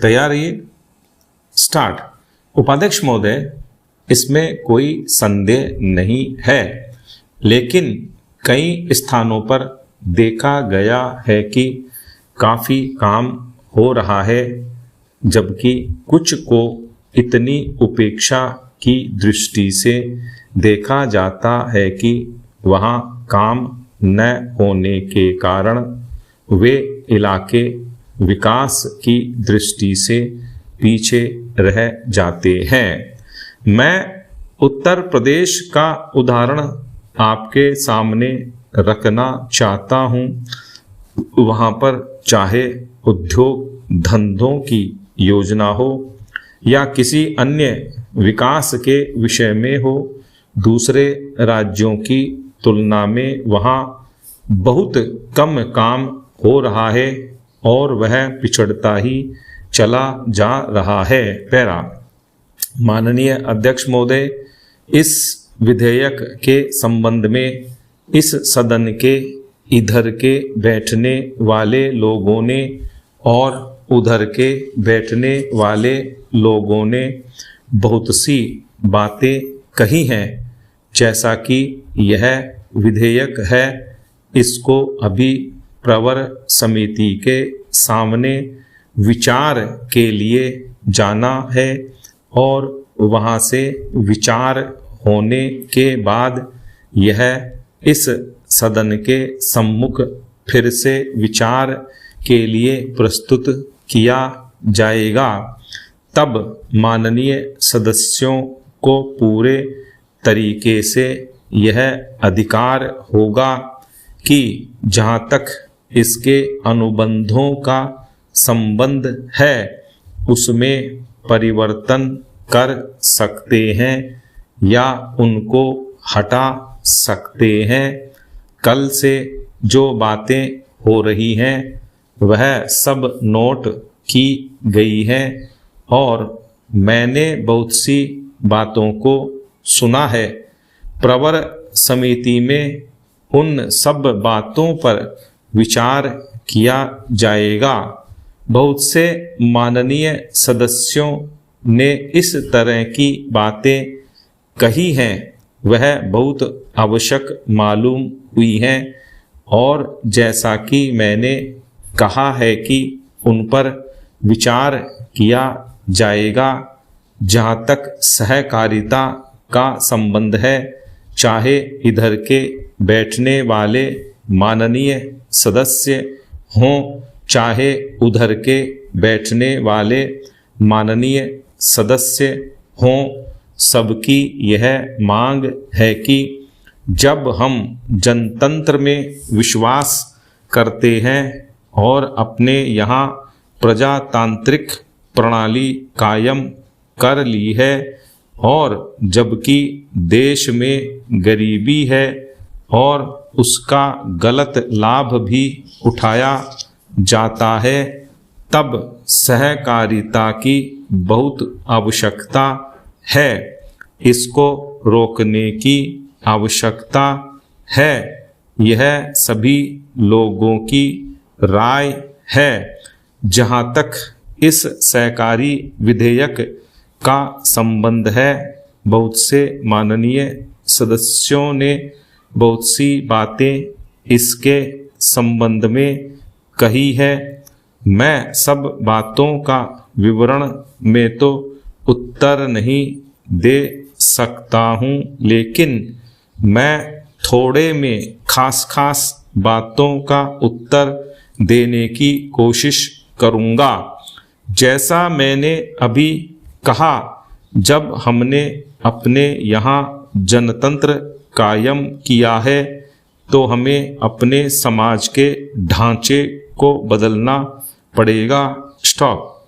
तैयार रहिए, स्टार्ट। उपाध्यक्ष महोदय, इसमें कोई संदेह नहीं है, लेकिन कई स्थानों पर देखा गया है कि काफ़ी काम हो रहा है, जबकि कुछ को इतनी उपेक्षा की दृष्टि से देखा जाता है कि वहाँ काम न होने के कारण वे इलाके विकास की दृष्टि से पीछे रह जाते हैं। मैं उत्तर प्रदेश का उदाहरण आपके सामने रखना चाहता हूँ। वहाँ पर चाहे उद्योग धंधों की योजना हो या किसी अन्य विकास के विषय में हो, दूसरे राज्यों की तुलना में वहाँ बहुत कम काम हो रहा है और वह पिछड़ता ही चला जा रहा है। पैरा। माननीय अध्यक्ष महोदय, इस विधेयक के संबंध में इस सदन के इधर के बैठने वाले लोगों ने और उधर के बैठने वाले लोगों ने बहुत सी बातें कही हैं। जैसा कि यह विधेयक है, इसको अभी प्रवर समिति के सामने विचार के लिए जाना है और वहाँ से विचार होने के बाद यह इस सदन के सम्मुख फिर से विचार के लिए प्रस्तुत किया जाएगा। तब माननीय सदस्यों को पूरे तरीके से यह अधिकार होगा कि जहाँ तक इसके अनुबंधों का संबंध है उसमें परिवर्तन कर सकते हैं या उनको हटा सकते हैं। कल से जो बातें हो रही हैं वह सब नोट की गई हैं और मैंने बहुत सी बातों को सुना है। प्रवर समिति में उन सब बातों पर विचार किया जाएगा। बहुत से माननीय सदस्यों ने इस तरह की बातें कही हैं, वह बहुत आवश्यक मालूम हुई हैं और जैसा कि मैंने कहा है कि उन पर विचार किया जाएगा। जहाँ तक सहकारिता का संबंध है, चाहे इधर के बैठने वाले माननीय सदस्य हों, चाहे उधर के बैठने वाले माननीय सदस्य हों, सबकी यह मांग है कि जब हम जनतंत्र में विश्वास करते हैं और अपने यहाँ प्रजातांत्रिक प्रणाली कायम कर ली है और जबकि देश में गरीबी है और उसका गलत लाभ भी उठाया जाता है, तब सहकारिता की बहुत आवश्यकता है। इसको रोकने की आवश्यकता है। यह सभी लोगों की राय है। जहाँ तक इस सहकारी विधेयक का संबंध है, बहुत से माननीय सदस्यों ने बहुत सी बातें इसके संबंध में कही है। मैं सब बातों का विवरण में तो उत्तर नहीं दे सकता हूँ, लेकिन मैं थोड़े में खास बातों का उत्तर देने की कोशिश करूँगा। जैसा मैंने अभी कहा, जब हमने अपने यहाँ जनतंत्र कायम किया है तो हमें अपने समाज के ढांचे को बदलना पड़ेगा। स्टॉप।